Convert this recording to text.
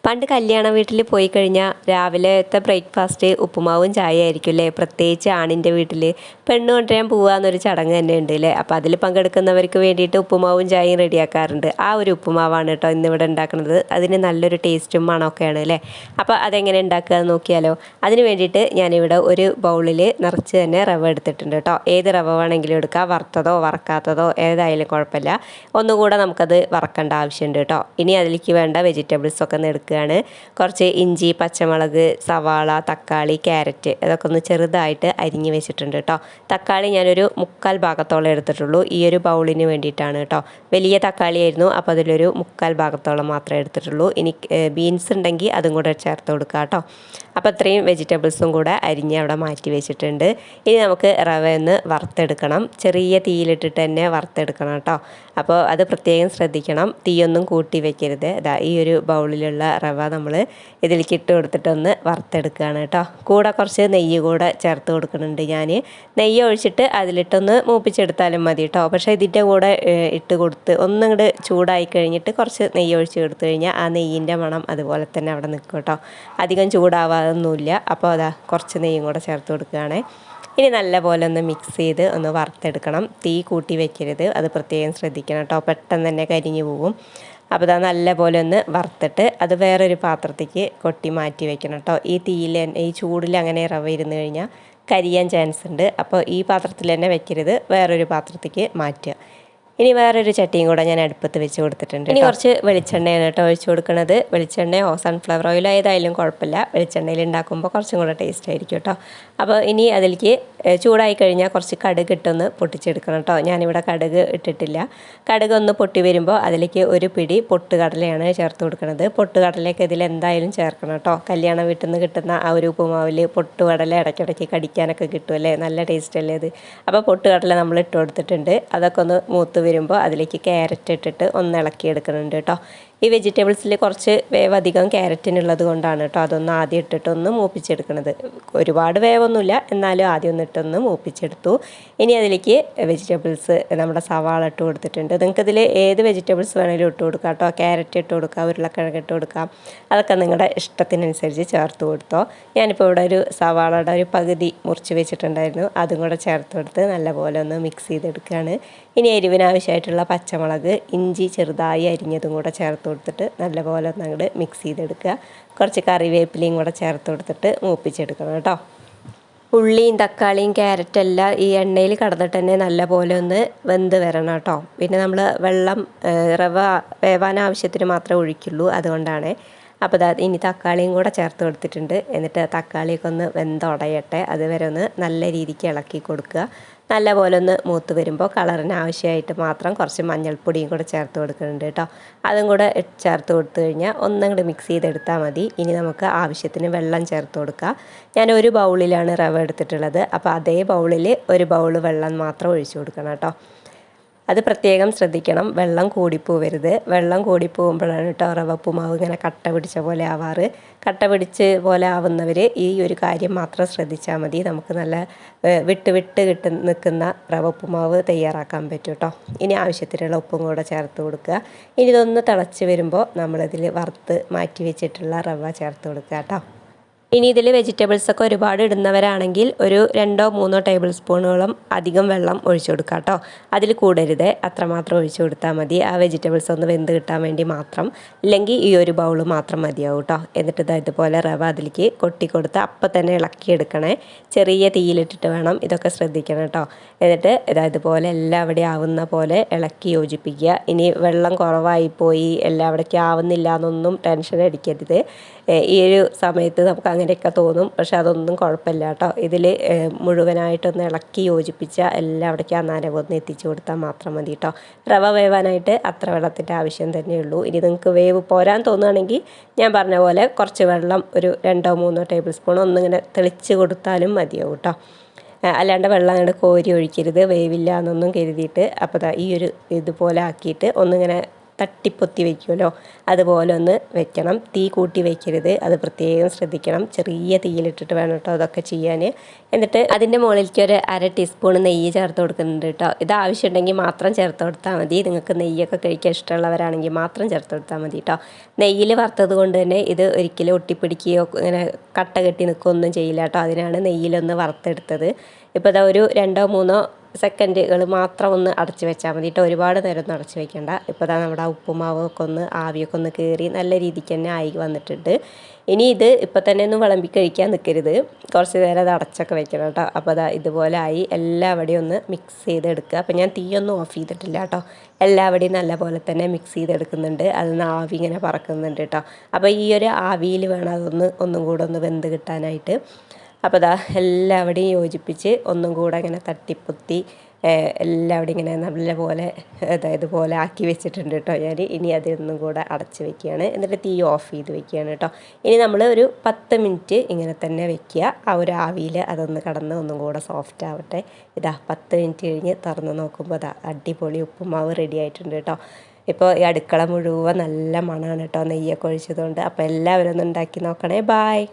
പണ്ട് കല്യാണ വീട്ടിൽ പോയി കഴിഞ്ഞാൽ രാവിലത്തെ ബ്രേക്ക്ഫാസ്റ്റ് ഉപ്പുമാവും ചായ ആയിരിക്കും അല്ലേ. പ്രത്യേകിച്ച് ആണിൻ്റെ വീട്ടിൽ പെണ്ണ് കൊണ്ടുവരാൻ പോകാമെന്നൊരു ചടങ്ങ് തന്നെ ഉണ്ട് അല്ലേ. അപ്പോൾ അതിൽ പങ്കെടുക്കുന്നവർക്ക് വേണ്ടിയിട്ട് ഉപ്പുമാവും ചായയും റെഡിയാക്കാറുണ്ട്. ആ ഒരു ഉപ്പുമാവാണ് കേട്ടോ ഇന്നിവിടെ ഉണ്ടാക്കുന്നത്. അതിന് നല്ലൊരു ടേസ്റ്റും മണമൊക്കെയാണ് അല്ലേ. അപ്പോൾ അതെങ്ങനെ ഉണ്ടാക്കുക എന്ന് നോക്കിയാലോ. അതിന് വേണ്ടിയിട്ട് ഞാനിവിടെ ഒരു ബൗളിൽ നിറച്ച് തന്നെ റവ എടുത്തിട്ടുണ്ട് കേട്ടോ. ഏത് റവ വേണമെങ്കിലും എടുക്കാം, വറുത്തതോ വറക്കാത്തതോ ഏതായാലും കുഴപ്പമില്ല. ഒന്നുകൂടെ നമുക്കത് വറക്കേണ്ട ആവശ്യമുണ്ട് കേട്ടോ. ഇനി അതിലേക്ക് വേണ്ട വെജിറ്റബിൾസൊക്കെ ഒന്ന് എടുക്കുക. കുറച്ച് ഇഞ്ചി, പച്ചമുളക്, സവാള, തക്കാളി, ക്യാരറ്റ് ഇതൊക്കെ ഒന്ന് ചെറുതായിട്ട് അരിഞ്ഞ് വെച്ചിട്ടുണ്ട് കേട്ടോ. തക്കാളി ഞാനൊരു 3/4 ഭാഗത്തോളം എടുത്തിട്ടുള്ളൂ. ഈ ഒരു ബൗളിന് വേണ്ടിയിട്ടാണ് കേട്ടോ. വലിയ തക്കാളി ആയിരുന്നു, അപ്പോൾ അതിലൊരു 3/4 ഭാഗത്തോളം മാത്രമേ എടുത്തിട്ടുള്ളൂ. ഇനി ബീൻസ് ഉണ്ടെങ്കിൽ അതും കൂടെ ചേർത്ത് കൊടുക്കുക കേട്ടോ. അപ്പോൾ ഇത്രയും വെജിറ്റബിൾസും കൂടെ അരിഞ്ഞ് അവിടെ മാറ്റി വെച്ചിട്ടുണ്ട്. ഇനി നമുക്ക് റവ ഒന്ന് വറുത്തെടുക്കണം. ചെറിയ തീയിലിട്ടിട്ട് തന്നെ വറുത്തെടുക്കണം കേട്ടോ. അപ്പോൾ അത് പ്രത്യേകം ശ്രദ്ധിക്കണം. തീയൊന്നും കൂട്ടി വെക്കരുത്. ഈ ഒരു ബൗളിലുള്ള റവ നമ്മൾ ഇതിലേക്ക് ഇട്ട് കൊടുത്തിട്ടൊന്ന് വറുത്തെടുക്കുകയാണ് കേട്ടോ. കൂടെ കുറച്ച് നെയ്യ് കൂടെ ചേർത്ത് കൊടുക്കുന്നുണ്ട് ഞാൻ. നെയ്യ് ഒഴിച്ചിട്ട് അതിലിട്ടൊന്ന് മൂപ്പിച്ചെടുത്താലും മതി കേട്ടോ. പക്ഷേ ഇതിൻ്റെ കൂടെ ഇട്ട് കൊടുത്ത് ഒന്നിങ്ങോട്ട് ചൂടായി കഴിഞ്ഞിട്ട് കുറച്ച് നെയ്യ് ഒഴിച്ച് കൊടുത്തു കഴിഞ്ഞാൽ ആ നെയ്യിൻ്റെ മണം അതുപോലെ തന്നെ അവിടെ നിൽക്കും കേട്ടോ. അധികം ചൂടാവാതൊന്നുമില്ല. അപ്പോൾ അതാ കുറച്ച് നെയ്യും കൂടെ ചേർത്ത് കൊടുക്കുകയാണ്. ഇനി നല്ലപോലെ ഒന്ന് മിക്സ് ചെയ്ത് ഒന്ന് വറുത്തെടുക്കണം. തീ കൂട്ടി വെക്കരുത്, അത് പ്രത്യേകം ശ്രദ്ധിക്കണം കേട്ടോ. പെട്ടെന്ന് തന്നെ കരിഞ്ഞു പോകും. അപ്പോൾ അത് നല്ലപോലെ ഒന്ന് വറുത്തിട്ട് അത് വേറൊരു പാത്രത്തേക്ക് കൊട്ടി മാറ്റി വെക്കണം കേട്ടോ. ഈ തീയിൽ ഈ ചൂടിൽ അങ്ങനെ റവ ഇരുന്ന് കഴിഞ്ഞാൽ കരിയാൻ ചാൻസ് ഉണ്ട്. അപ്പോൾ ഈ പാത്രത്തിൽ തന്നെ വെക്കരുത്, വേറൊരു പാത്രത്തേക്ക് മാറ്റുക. ഇനി വേറൊരു ചട്ടിയും കൂടെ ഞാൻ അടുപ്പത്ത് വെച്ച് കൊടുത്തിട്ടുണ്ട്. ഇനി കുറച്ച് വെളിച്ചെണ്ണയാണ് കേട്ടോ ഒഴിച്ച് കൊടുക്കുന്നത്. വെളിച്ചെണ്ണയോ സൺഫ്ലവർ ഓയിലോ ഏതായാലും കുഴപ്പമില്ല. വെളിച്ചെണ്ണയിൽ ഉണ്ടാക്കുമ്പോൾ കുറച്ചും കൂടെ ടേസ്റ്റ് ആയിരിക്കും കേട്ടോ. അപ്പോൾ ഇനി അതിലേക്ക് ചൂടായി കഴിഞ്ഞാൽ കുറച്ച് കടുക് ഇട്ടൊന്ന് പൊട്ടിച്ചെടുക്കണം കേട്ടോ. ഞാനിവിടെ കടുക് ഇട്ടിട്ടില്ല. കടുക് ഒന്ന് പൊട്ടി വരുമ്പോൾ അതിലേക്ക് ഒരു പിടി പൊട്ടുകടലയാണ് ചേർത്ത് കൊടുക്കുന്നത്. പൊട്ടുകടലയൊക്കെ ഇതിൽ എന്തായാലും ചേർക്കണം കേട്ടോ. കല്യാണ വീട്ടിൽ നിന്ന് കിട്ടുന്ന ആ ഒരു ഉപ്പുമാവിൽ പൊട്ടുകടല ഇടയ്ക്കിടയ്ക്ക് കടിക്കാനൊക്കെ കിട്ടുമല്ലേ, നല്ല ടേസ്റ്റ് അല്ലേ അത്. അപ്പോൾ പൊട്ടുകടല നമ്മൾ ഇട്ട് കൊടുത്തിട്ടുണ്ട്. അതൊക്കെ ഒന്ന് മൂത്ത് വരുമ്പോൾ അതിലേക്ക് ക്യാരറ്റ് ഇട്ടിട്ട് ഒന്ന് ഇളക്കിയെടുക്കുന്നുണ്ട് കേട്ടോ. ഈ വെജിറ്റബിൾസിൽ കുറച്ച് വേവ് അധികം ക്യാരറ്റിനുള്ളത് കൊണ്ടാണ് കേട്ടോ അതൊന്ന് ആദ്യം ഇട്ടിട്ടൊന്ന് മൂപ്പിച്ചെടുക്കുന്നത്. ഒരുപാട് വേവൊന്നുമില്ല, എന്നാലും ആദ്യം ഒന്ന് ഇട്ടൊന്ന് മൂപ്പിച്ചെടുത്തു. ഇനി അതിലേക്ക് വെജിറ്റബിൾസ് നമ്മുടെ സവാള ഇട്ട് കൊടുത്തിട്ടുണ്ട്. നിങ്ങൾക്കിതിൽ ഏത് വെജിറ്റബിൾസ് വേണമെങ്കിലും ഇട്ട് കൊടുക്കാം കേട്ടോ. ക്യാരറ്റ് ഇട്ട് കൊടുക്കാം, ഉരുളക്കിഴങ്ങ് ഇട്ട് കൊടുക്കാം. അതൊക്കെ നിങ്ങളുടെ ഇഷ്ടത്തിനനുസരിച്ച് ചേർത്ത് കൊടുത്തോ. ഞാനിപ്പോൾ ഇവിടെ ഒരു സവാളയുടെ ഒരു പകുതി മുറിച്ച് വെച്ചിട്ടുണ്ടായിരുന്നു, അതും കൂടെ ചേർത്ത് കൊടുത്ത് നല്ലപോലെ ഒന്ന് മിക്സ് ചെയ്തെടുക്കുകയാണ്. ഇനി എരിവിനാവശ്യമായിട്ടുള്ള പച്ചമുളക്, ഇഞ്ചി ചെറുതായി അരിഞ്ഞതും കൂടെ ചേർത്ത് കൊടുത്തിട്ട് നല്ലപോലെ ഒന്ന് അങ്ങോട്ട് മിക്സ് ചെയ്തെടുക്കുക. കുറച്ച് കറിവേപ്പിലയും കൂടെ ചേർത്ത് കൊടുത്തിട്ട് മൂപ്പിച്ചെടുക്കണം കേട്ടോ. ഉള്ളിയും തക്കാളിയും ക്യാരറ്റും എല്ലാം ഈ എണ്ണയിൽ കടന്നിട്ട് തന്നെ നല്ലപോലെ ഒന്ന് വെന്ത് വരണം കേട്ടോ. പിന്നെ നമ്മൾ വെള്ളം റവ വേവാൻ ആവശ്യത്തിന് മാത്രമേ ഒഴിക്കുള്ളൂ, അതുകൊണ്ടാണ്. അപ്പോൾ ഇനി തക്കാളിയും കൂടെ ചേർത്ത് കൊടുത്തിട്ടുണ്ട്. എന്നിട്ട് തക്കാളിയൊക്കെ ഒന്ന് വെന്തുടയട്ടെ, അതുവരെ ഒന്ന് നല്ല രീതിക്ക് ഇളക്കി കൊടുക്കുക. നല്ലപോലെ ഒന്ന് മൂത്ത് വരുമ്പോൾ കളറിന് ആവശ്യമായിട്ട് മാത്രം കുറച്ച് മഞ്ഞൾപ്പൊടിയും കൂടെ ചേർത്ത് കൊടുക്കുന്നുണ്ട് കേട്ടോ. അതും കൂടെ ചേർത്ത് കൊടുത്തു കഴിഞ്ഞാൽ ഒന്നങ്ങോട്ട് മിക്സ് ചെയ്തെടുത്താൽ മതി. ഇനി നമുക്ക് ആവശ്യത്തിന് വെള്ളം ചേർത്ത് കൊടുക്കുക. ഞാൻ ഒരു ബൗളിലാണ് റവ എടുത്തിട്ടുള്ളത്, അപ്പോൾ അതേ ബൗളിൽ ഒരു ബൗൾ വെള്ളം മാത്രം ഒഴിച്ചു കൊടുക്കണം കേട്ടോ. അത് പ്രത്യേകം ശ്രദ്ധിക്കണം, വെള്ളം കൂടിപ്പോവരുത്. വെള്ളം കൂടിപ്പോകുമ്പോഴാണ് കേട്ടോ റവ ഉപ്പുമാവ് ഇങ്ങനെ കട്ട പിടിച്ച പോലെ ആവാറ്. കട്ട പിടിച്ച് പോലെ ആവുന്നവർ ഈ ഒരു കാര്യം മാത്രം ശ്രദ്ധിച്ചാൽ മതി. നമുക്ക് നല്ല വിട്ട് നിൽക്കുന്ന റവ ഉപ്പുമാവ് തയ്യാറാക്കാൻ പറ്റും കേട്ടോ. ഇനി ആവശ്യത്തിനുള്ള ഉപ്പും കൂടെ ചേർത്ത് കൊടുക്കുക. ഇനി ഇതൊന്ന് തിളച്ച് വരുമ്പോൾ നമ്മളിതിൽ വറുത്ത് മാറ്റി വെച്ചിട്ടുള്ള റവ ചേർത്ത് കൊടുക്കുക കേട്ടോ. ഇനി ഇതിൽ വെജിറ്റബിൾസൊക്കെ ഒരുപാട് ഇടുന്നവരാണെങ്കിൽ ഒരു 2-3 ടേബിൾ സ്പൂണോളം അധികം വെള്ളം ഒഴിച്ചു കൊടുക്കുക കേട്ടോ. അതിൽ കൂടരുത്, അത്രമാത്രം ഒഴിച്ചു കൊടുത്താൽ മതി. ആ വെജിറ്റബിൾസ് ഒന്ന് വെന്ത് കിട്ടാൻ വേണ്ടി മാത്രം. ഇല്ലെങ്കിൽ ഈ ഒരു ബൗൾ മാത്രം മതിയാവും കേട്ടോ. എന്നിട്ട് ഇതുപോലെ റവ അതിലേക്ക് കൊട്ടി കൊടുത്ത് അപ്പം തന്നെ ഇളക്കിയെടുക്കണേ. ചെറിയ തീയിലിട്ടിട്ട് വേണം, ഇതൊക്കെ ശ്രദ്ധിക്കണം കേട്ടോ. എന്നിട്ട് ഇതുപോലെ എല്ലാവിടെയും ആവുന്ന പോലെ ഇളക്കി യോജിപ്പിക്കുക. ഇനി വെള്ളം കുറവായിപ്പോയി എല്ലാവിടേക്കും ആവുന്നില്ല എന്നൊന്നും ടെൻഷൻ അടിക്കരുത്. ഈ ഒരു സമയത്ത് നമുക്ക് അങ്ങനെയൊക്കെ തോന്നും, പക്ഷെ അതൊന്നും കുഴപ്പമില്ല കേട്ടോ. ഇതിൽ മുഴുവനായിട്ടൊന്ന് ഇളക്കി യോജിപ്പിച്ച എല്ലാവിടേക്കും ആ നനവൊന്ന് എത്തിച്ചു കൊടുത്താൽ മാത്രം മതി കേട്ടോ. റവ വേവാനായിട്ട് അത്ര വെള്ളത്തിൻ്റെ ആവശ്യം തന്നെയുള്ളൂ. ഇനി നിങ്ങൾക്ക് വേവ് പോരാൻ തോന്നുകയാണെങ്കിൽ ഞാൻ പറഞ്ഞ പോലെ കുറച്ച് വെള്ളം ഒരു 2-3 ടേബിൾ സ്പൂൺ ഒന്നിങ്ങനെ തെളിച്ച് കൊടുത്താലും മതിയാവും കേട്ടോ. അല്ലാണ്ട് വെള്ളം അങ്ങോട്ട് കോരി ഒഴിക്കരുത്, വേവില്ല എന്നൊന്നും കരുതിയിട്ട്. അപ്പോൾ ഈ ഒരു ഇതുപോലെ ആക്കിയിട്ട് ഒന്നിങ്ങനെ തട്ടിപ്പൊത്തി വയ്ക്കുമല്ലോ അതുപോലെ ഒന്ന് വെക്കണം. തീ കൂട്ടി വയ്ക്കരുത്, അത് പ്രത്യേകം ശ്രദ്ധിക്കണം. ചെറിയ തീയിലിട്ടിട്ട് വേണം കേട്ടോ അതൊക്കെ ചെയ്യാൻ. എന്നിട്ട് അതിൻ്റെ മുകളിലേക്ക് ഒരു 1/2 ടീസ്പൂൺ നെയ്യ് ചേർത്ത് കൊടുക്കുന്നുണ്ട് കേട്ടോ. ഇത് ആവശ്യമുണ്ടെങ്കിൽ മാത്രം ചേർത്ത് കൊടുത്താൽ മതി. നിങ്ങൾക്ക് നെയ്യൊക്കെ കഴിക്കാൻ ഇഷ്ടമുള്ളവരാണെങ്കിൽ മാത്രം ചേർത്ത് കൊടുത്താൽ മതി കേട്ടോ. നെയ്യിൽ വറുത്തത് കൊണ്ട് തന്നെ ഇത് ഒരിക്കലും ഒട്ടിപ്പിടിക്കുകയോ ഇങ്ങനെ കട്ട കെട്ടി നിൽക്കുകയൊന്നും ചെയ്യില്ല കേട്ടോ. അതിനാണ് നെയ്യിലൊന്ന് വറുത്തെടുത്തത്. ഇപ്പോൾ ഇതാ ഒരു 2-3 സെക്കൻഡുകൾ മാത്രം ഒന്ന് അടച്ച് വെച്ചാൽ മതി കേട്ടോ. ഒരുപാട് നേരം ഒന്നും അടച്ച് വെക്കേണ്ട. ഇപ്പോൾ ഇതാ നമ്മുടെ ഉപ്പുമാവൊക്കെ ഒന്ന് ആവിയൊക്കെ ഒന്ന് കയറി നല്ല രീതിക്ക് തന്നെ ആയി വന്നിട്ടുണ്ട്. ഇനി ഇത് ഇപ്പം തന്നെ ഒന്നും വിളമ്പി കഴിക്കാൻ നിൽക്കരുത്, കുറച്ച് നേരം അത് അടച്ചൊക്കെ വെക്കണം കേട്ടോ. അപ്പോൾ അതാ ഇതുപോലെ ആയി എല്ലാവിടെയും ഒന്ന് മിക്സ് ചെയ്തെടുക്കുക. അപ്പോൾ ഞാൻ തീയൊന്നും ഓഫ് ചെയ്തിട്ടില്ല കേട്ടോ, എല്ലാവിടെയും നല്ല പോലെ തന്നെ മിക്സ് ചെയ്തെടുക്കുന്നുണ്ട്. അതിൽ ആവി ഇങ്ങനെ പറക്കുന്നുണ്ട് കേട്ടോ. അപ്പോൾ ഈ ഒരു ആവിയിൽ വേണം അതൊന്ന് ഒന്നും കൂടെ ഒന്ന് വെന്ത് കിട്ടാനായിട്ട്. അപ്പോൾ അതാ എല്ലാവിടെയും യോജിപ്പിച്ച് ഒന്നും കൂടെ ഇങ്ങനെ തട്ടിപ്പൊത്തി എല്ലാവിടെയും ഇങ്ങനെ നല്ലപോലെ ഇതുപോലെ ആക്കി വെച്ചിട്ടുണ്ട് കേട്ടോ ഞാൻ. ഇനി അതൊന്നും കൂടെ അടച്ച് വെക്കുകയാണ്, എന്നിട്ട് തീ ഓഫ് ചെയ്ത് വെക്കുകയാണ് കേട്ടോ. ഇനി നമ്മൾ ഒരു 10 മിനിറ്റ് ഇങ്ങനെ തന്നെ വെക്കുക. ആ ഒരു ആവിയിൽ അതൊന്ന് കടന്ന് ഒന്നും കൂടെ സോഫ്റ്റ് ആവട്ടെ. ഇതാ 10 മിനിറ്റ് കഴിഞ്ഞ് തുറന്ന് നോക്കുമ്പോൾ അതാ അടിപൊളി ഉപ്പുമാവ് റെഡി ആയിട്ടുണ്ട് കേട്ടോ. ഇപ്പോൾ ഈ അടുക്കള മുഴുവൻ നല്ല മണമാണ് കേട്ടോ നെയ്യൊക്കെ ഒഴിച്ചതുകൊണ്ട്. അപ്പോൾ എല്ലാവരും ഒന്ന് ഉണ്ടാക്കി നോക്കണേ. ബായ്.